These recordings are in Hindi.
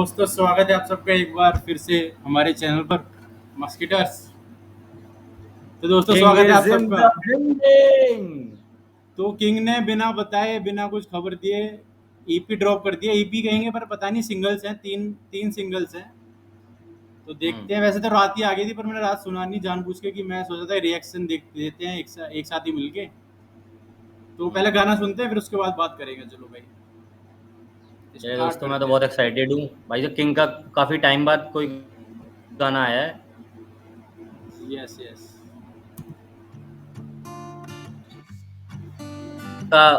दोस्तों, स्वागत है आप सबका एक बार फिर से हमारे चैनल पर मस्किटर्स। तो दोस्तों, किंग स्वागत है आप इज इन सबका। The building. तो किंग ने बिना बताए बिना कुछ खबर दिए ईपी ड्रॉप कर दिया। ईपी कहेंगे पर पता नहीं, सिंगल्स हैं, तीन तीन सिंगल्स हैं। तो देखते हैं। वैसे तो रात ही आ गई थी पर मैंने रात सुना नहीं, जानबूझ के, कि मैं सोचा था रिएक्शन देख देते हैं एक साथ ही मिलके। तो पहले गाना सुनते हैं, फिर उसके बाद बात करेंगे। चलो भाई, चलिए स्टार्ट दोस्तों, मैं तो करते बहुत हैं। एक्साइटेड हूँ भाई। जो किंग का काफी टाइम बाद कोई गाना आया है। Yes yes.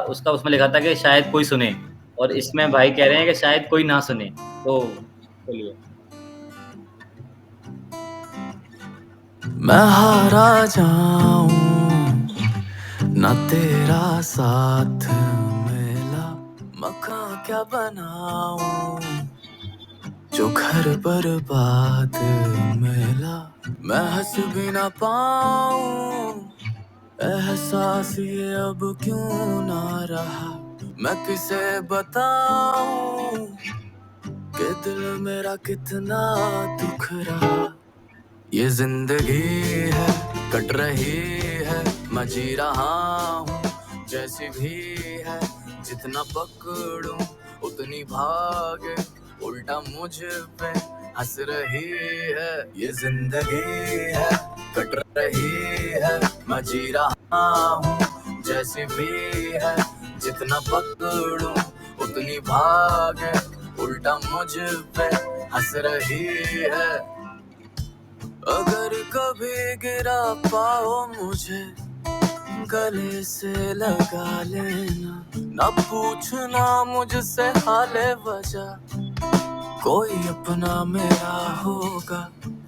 उसका उसमें लिखा था कि शायद कोई सुने, और इसमें भाई कह रहे हैं कि शायद कोई ना सुने। तो चलिए। मैं हारा जाऊं ना तेरा साथ मिला, मकान क्या बनाऊं जो घर बर्बाद मिला। मैं हंस भी ना पाऊं, एहसास ये अब क्यों ना रहा। मैं किसे बताऊं कि दिल मेरा कितना दुख रहा। ये जिंदगी है, कट रही है, मैं जी रहा हूँ जैसी भी है। जितना पकड़ूं उतनी भागे, उल्टा मुझ पे हंस रही है। ये जिंदगी है, कट रही है, मैं जी रहा हूँ जैसी भी है। जितना पकड़ूं उतनी भागे, उल्टा मुझ पे हंस रही है। अगर कभी गिरा पाओ मुझे, गले से लगा लेना, ना पूछना मुझसे हाले वजह, कोई अपना मेरा होगा।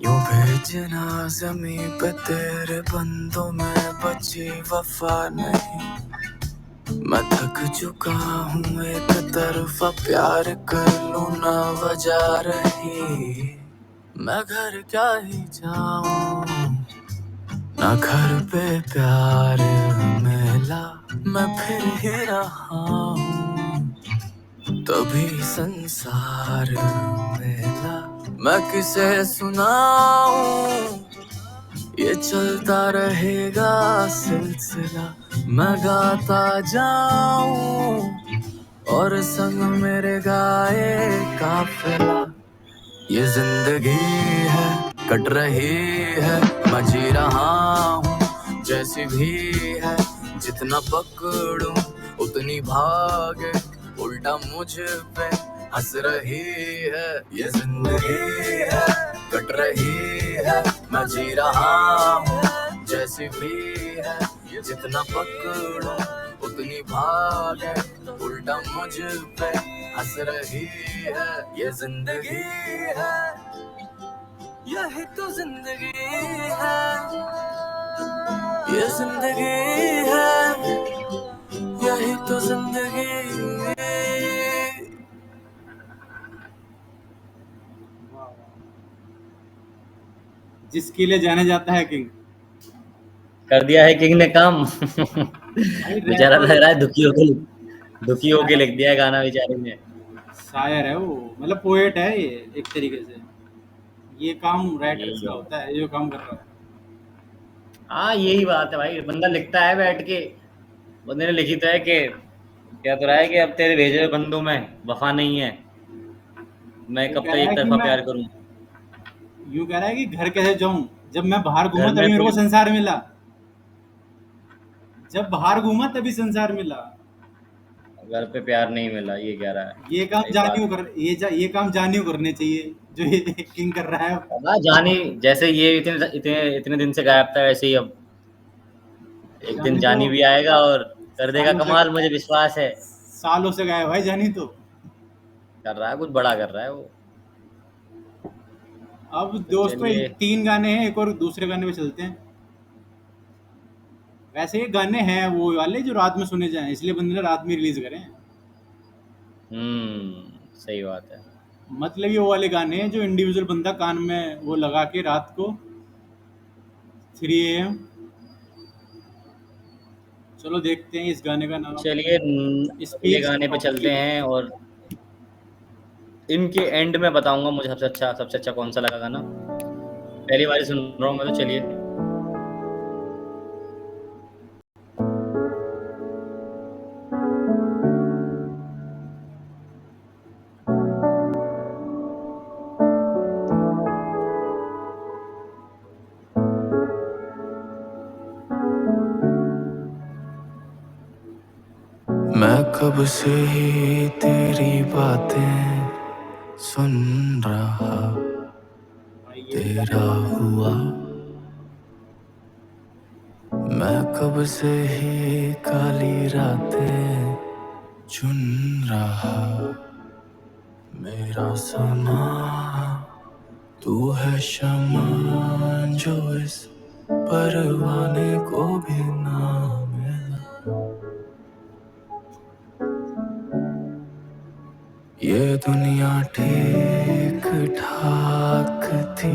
यूं भेजना ज़मीं पे तेरे बंदों में बची वफा नहीं। मैं थक चुका हूँ एक तरफा प्यार कर लूं ना वजह रही। मैं घर क्या ही जाऊं, ना घर पे प्यार मिला। मैं फिर ही रहा हूँ तभी संसार मिला। मैं किसे सुनाऊं, ये चलता रहेगा सिलसिला। मैं गाता जाऊं और संग मेरे गाए काफिला। ये जिंदगी है, कट रही है, मैं जी रहा हूँ जैसी भी है। जितना पकड़ूं उतनी भागे, उल्टा मुझ पे हंस रही है। ये जिंदगी है, कट रही है, मैं जी रहा हूँ जैसी भी है। जितना पकड़ूं उतनी भागे, उल्टा मुझ पे हंस रही है। ये जिंदगी है, यही तो जिंदगी है। ये जिंदगी है, यही तो जिंदगी। जिसके लिए जाने जाता है किंग। कर दिया है किंग ने काम। भाई बेचारा लग रैपर, रहा है दुखी होके शायर, लिख दिया है गाना बेचारे ने। शायर है वो, मतलब पोएट है ये एक तरीके से। ये काम राइटर्स यही का है। होता है जो काम कर रहा है। हाँ, यही बात है भाई। बंदा लिखता है बैठ के। बंदे ने लिखी तो है कि क्या तो रहा है कि अब तेरे भेजे हुए बंदों में वफा नहीं है, मैं वो कब कह तक रहा एक है कि तरफा मैं, प्यार करूं। यूं कह रहा है कि घर कैसे जाऊं, जब मैं बाहर घूमा घर में तभी मेरे को कोई संसार मिला। जब बाहर घूमा तभी संसार मिला। घर पे प्यार नहीं मिला, ये कह रहा है। ये काम सही जानियो बात है। कर, ये काम जानियो करने चाहिए जो ये किंग कर रहा है अब। ना जानी, जैसे ये इतने इतने इतने दिन से गायब था, वैसे ही अब एक दिन जानी तो जानी भी आएगा और कर देगा सालों से, कमाल, मुझे विश्वास है। सालों से गायब भाई जानी तो। कर रहा है, कुछ बड़ा कर रहा है वो। अब तो दोस्तों, चलिए। तीन गाने हैं, एक और दूसरे गाने पे चलते हैं। वैसे ये गाने हैं वो वाले जो रात में सुने जाएं, इसलिए बंदे ने रात में रिलीज करें। सही बात है। मतलब ये वो वाले गाने हैं जो इंडिविजुअल बंदा कान में वो लगा के रात को 3 AM। चलो देखते हैं इस गाने का नाम, चलिए, अगले स्पीक्स गाने पे ऑफ चलते यू। हैं। और इनके एंड में बताऊंगा मुझे सबसे अच्छा कौन सा लगा गाना। पहली बार सुन रहा हूँ मैं, तो चलिए। मैं कब से ही तेरी बातें सुन रहा, भाई ये तेरा हुआ। मैं कब से ही काली रातें चुन रहा, मेरा समा तू है शमा जो इस परवाने को भी ना मिला। ये दुनिया ठीक ठाक थी,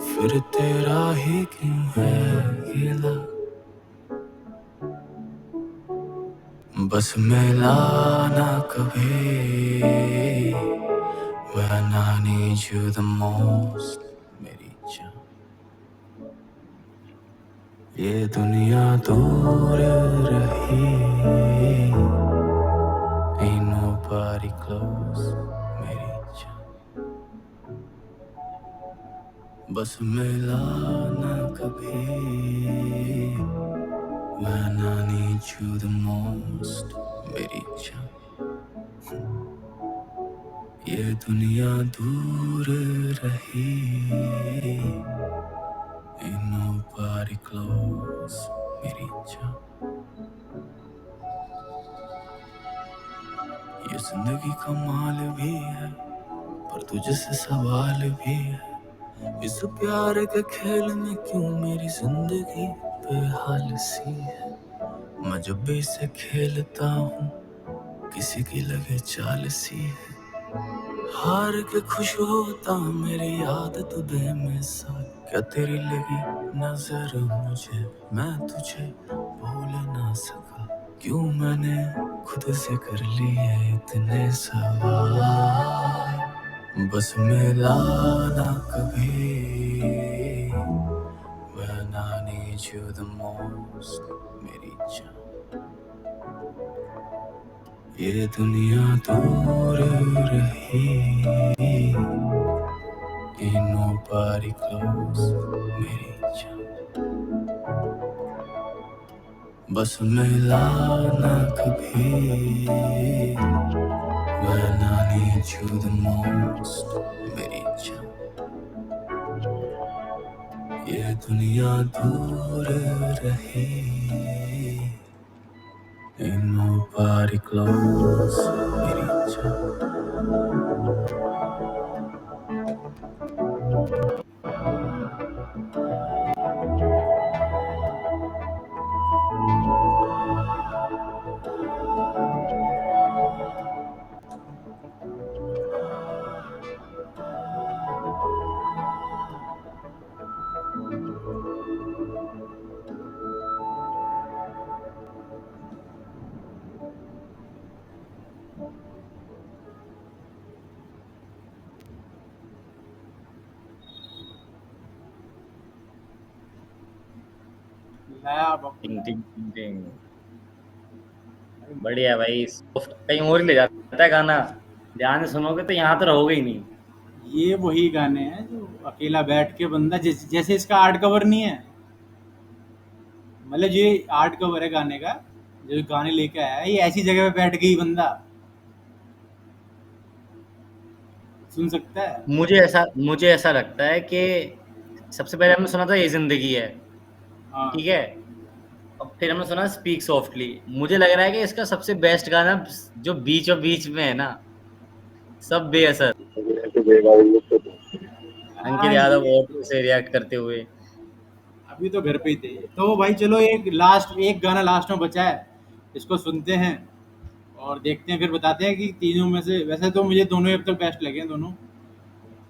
फिर तेरा ही क्यों है गिला। बस मिला ना कभी, when I need you the most, मेरी जान। ये दुनिया दूर रही, ain't nobody close, मेरी जान। बस मिला ना कभी, when I need you the most, मेरी जान। ये दुनिया दूर रही, ain't nobody close, मेरी जान। ये जिंदगी कमाल भी है, पर तुझसे सवाल भी है। इस प्यार के खेल में क्यों मेरी जिंदगी बेहाल सी है। मैं जब भी इसे खेलता हूँ, किसी की लगे चाल सी है। हार के खुश होता मेरी आदत बेमिसाल। क्या तेरी लगी नजर मुझे, मैं तुझे भूल ना सका। क्यों मैंने खुद से कर लिए इतने सवाल। बस मिला ना कभी, when I need you the most, मेरी जान। ये दुनिया दूर रही, ain't nobody close, मेरी जान। बस मिला ना कभी, when I need you the most, मेरी जान। ये दुनिया दूर रही, ain't nobody close, मेरी जान। लाया अब टिंग टिंग टिंग टिंग। बढ़िया भाई, सॉफ्ट कहीं और ही ले जाता है गाना। ध्यान से सुनोगे तो यहाँ तो रहोगे ही नहीं। ये वही गाने हैं जो अकेला बैठ के बंदा जैसे इसका आर्ट कवर नहीं है, मतलब ये आर्ट कवर है गाने का, जो गाने लेके आया है, ये ऐसी जगह पे बैठ गई बंदा सुन सकता है। मुझे ऐसा लगता है कि सबसे पहले हमने सुना था ये जिंदगी है, हाँ, ठीक है। अब फिर हमने सुना स्पीक सॉफ्टली। मुझे लग रहा है कि इसका सबसे बेस्ट गाना जो बीच और बीच में है ना, सब बेअसर। अंकित हाँ यादव ये ऑटो से रिएक्ट करते हुए। अभी तो घर पे ही थे। तो भाई चलो एक गाना लास्ट में बचा है, इसको सुनते हैं और देखते हैं, फिर बताते हैं कि तीनों में से, वैसे तो मुझे दोनों ही अब तक बेस्ट लगे हैं दोनों।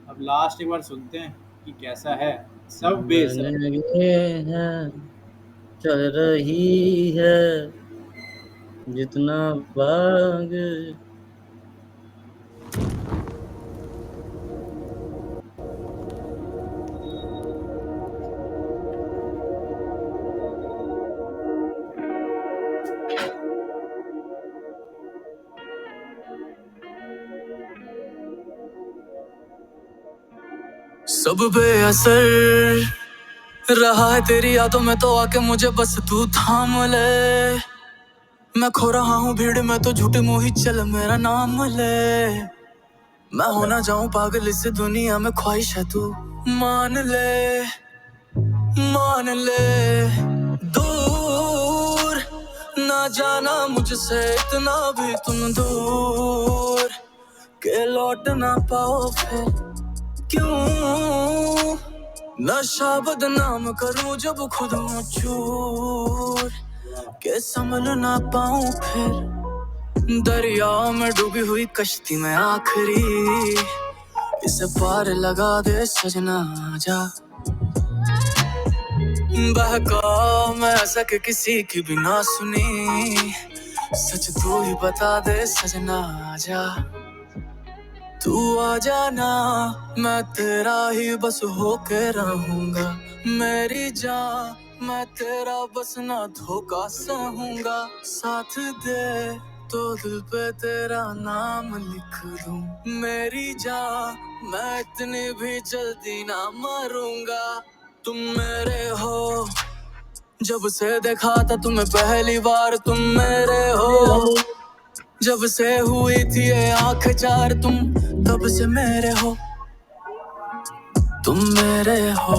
अब लास्ट एक बार सुनते हैं कि कैसा है। सब बेसर। मन ये है, चल रही है जितना भाग। सब बेअसर रहा है तेरी यादों में, तो आके मुझे बस तू थाम ले। मैं खो रहा हूँ भीड़ में, तो झूठे मुंह ही चल मेरा नाम ले। मैं हो ना जाऊं पागल इस दुनिया में, ख्वाहिश है तू मान ले, मान ले। दूर ना जाना मुझसे इतना भी तुम दूर, के लौट ना पाओ फिर। क्यों नशा बदनाम करूं जब खुद हूं चूर, के संभल ना पाऊं फिर। दरिया में डूबी हुई कश्ती में आखिरी, इसे पार लगा दे सजना जा। बहका मैं ऐसा कि किसी की भी ना सुनी, सच तू ही बता दे सजना जा। तू आ जाना मैं तेरा ही बस होके रहूंगा, मेरी जान मैं तेरा बस ना धोखा सहूंगा। साथ दे तो दिल पे तेरा नाम लिख दूं, मेरी जान मैं इतनी भी जल्दी ना मरूंगा। तुम मेरे हो जब से देखा था तुम्हें पहली बार, तुम मेरे हो जब से हुई थी ये आँख चार, तुम तब से मेरे हो, तुम मेरे हो।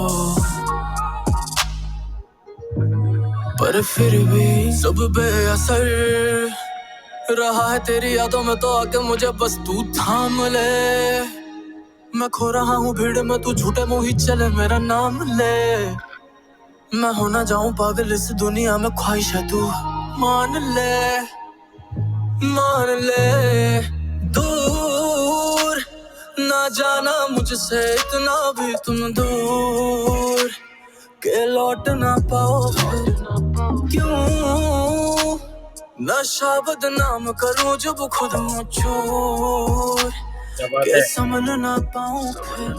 पर फिर भी सब बेअसर रहा है तेरी यादों में, तो आके मुझे बस तू थाम ले। मैं खो रहा हूँ भीड़ में, तू झूठे मुंह ही चले मेरा नाम ले। मैं हो ना जाऊं पागल इस दुनिया में, ख्वाहिश है तू मान ले, मान ले। दूर ना जाना मुझसे इतना भी तुम दूर, के लौट ना पाओ फिर। क्यों नशा बदनाम करूं जब खुद हूं चूर, के संभल ना पाऊं फिर।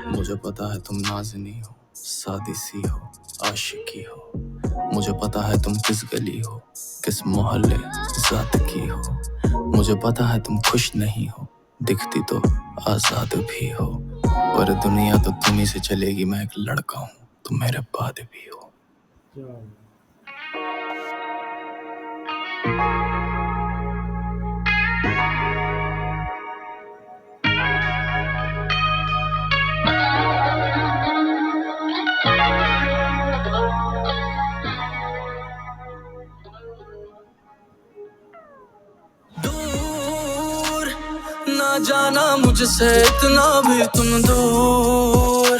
मुझे पता है तुम नाज़नी हो, सादी सी हो, आशिकी हो। मुझे पता है तुम किस गली हो, किस मोहल्ले जात की हो। मुझे पता है तुम खुश नहीं हो, दिखती तो आजाद भी हो। पर दुनिया तो तुम ही से चलेगी, मैं एक लड़का हूँ, तुम मेरे बाद भी हो। दूर ना जाना मुझसे इतना भी तुम दूर,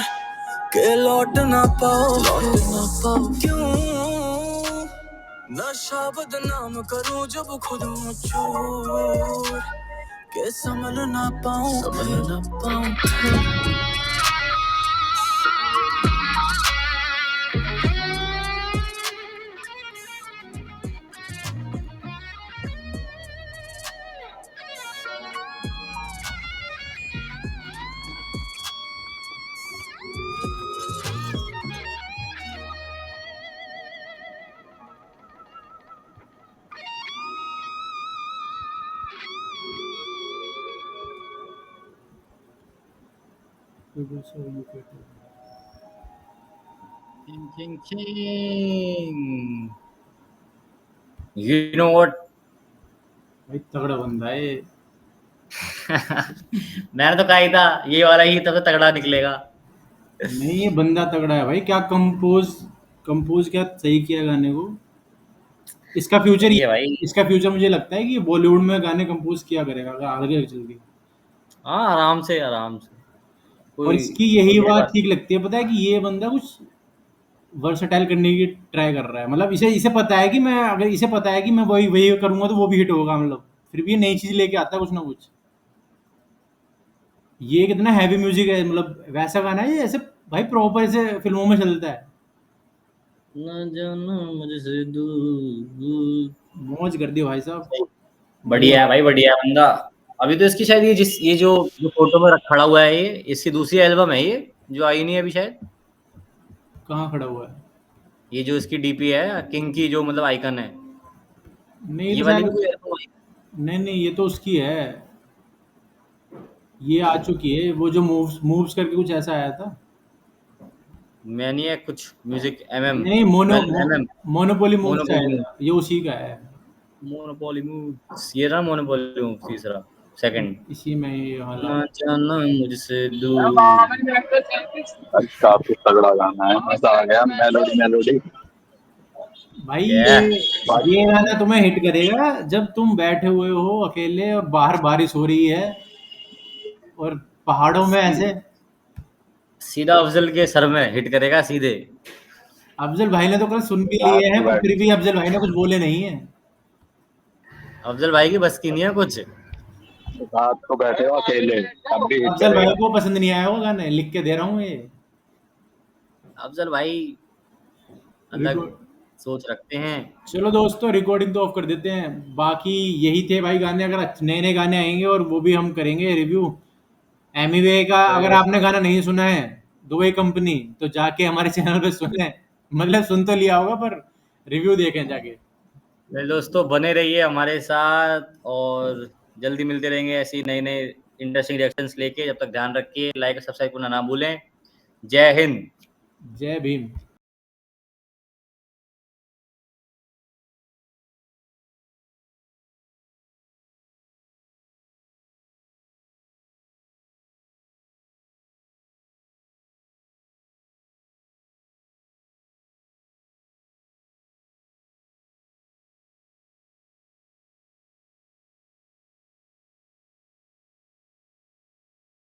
के लौट ना पाओ, लौट ना पाओ। क्यों नशा बदनाम करूं जब खुद हूं चूर, के संभल ना पाऊं, संभल ना पाऊं। Ching, ching, ching. You know what? भाई तगड़ा बंदा है ये। मैंने तो कहा ही था ये वाला ही तो तगड़ा निकलेगा। नहीं ये बंदा तगड़ा है भाई, क्या कंपोज क्या सही किया गाने को। इसका फ्यूचर सही है भाई। इसका फ्यूचर मुझे लगता है कि बॉलीवुड में गाने कंपोज किया करेगा अगर आगे चल के। हाँ आराम से आराम से, और कोई इसकी यही बड़ी बात बात ठीक लगती है, पता है कि ये बंदा कुछ वर्सटाइल करने की ट्राई कर रहा है। मतलब इसे इसे पता है कि मैं अगर इसे पता है कि मैं वही वही करूंगा तो वो भी हिट होगा, मतलब फिर भी ये नई चीज लेके आता है कुछ ना कुछ। ये कितना हैवी म्यूजिक है, मतलब वैसा गाना है ये ऐसे भाई प्रॉपर ऐसे फिल्मों में चलता है। न जाना मुझसे दूर। मौज कर दी भाई साहब। बढ़िया है भाई, बढ़िया है बंदा। अभी तो इसकी शायद ये जो जो फोटो में खड़ा हुआ है, ये इसकी दूसरी एल्बम है, ये जो आई नहीं है अभी शायद। कहाँ खड़ा हुआ है? ये जो इसकी डीपी है किंग की, जो मतलब आइकन है, नहीं ये ये तो वाली भी शायद, कोई एल्बम आई। नहीं नहीं ये तो उसकी है। ये आ चुकी है, वो जो मूव्स मूव्स करके कुछ ऐसा आया था। मैनिएक कुछ म्यूजिक एमएम नहीं, एमएम मोनोपोली मूव्स से मोनोपोली आया मूव था, ये उसी का है। मोनोपोली मूव ये रहा मोनोपोली मूव तीसरा सेकंड इसी में ये वाला ना है। जाना मुझसे दूर काफी तगड़ा गाना है, मजा आ गया। Melody melody. भाई ये ये गाना तुम्हें हिट करेगा जब तुम बैठे हुए हो अकेले और बाहर बारिश हो रही है और पहाड़ों में ऐसे। सीधा अफजल के सर में हिट करेगा सीधे। अफजल भाई ने तो कल सुन भी लिए रात हैं, को पर बैठ फिर भी अफजल भाई ने कुछ बोले नहीं है। अफजल भाई की बस की नहीं है कुछ। रात को बैठे हो अकेले, तब भी हिट अफजल भाई करेगा। को पसंद नहीं आया वो गाने, लिख के दे रहा हूँ ये। अफजल भाई अलग रिकॉर्ड सोच रखते हैं। चलो दोस्तों, रिकॉर्डिंग तो ऑफ कर देते हैं। बाकी यही थे भाई गाने, अगर नए नए गाने आएंगे और वो भी हम करेंगे रिव्यू। एमिवे का अगर तो आपने गाना नहीं सुना है, दुबई कंपनी, तो जाके हमारे चैनल पे सुने। मतलब सुन तो लिया होगा, पर रिव्यू देखें जाके। मेरे दोस्तों बने रहिए हमारे साथ और जल्दी मिलते रहेंगे ऐसी नई नई इंटरेस्टिंग रिएक्शंस लेके। जब तक ध्यान रखिए, लाइक और सब्सक्राइब करना ना भूलें। जय हिंद। जय भीम।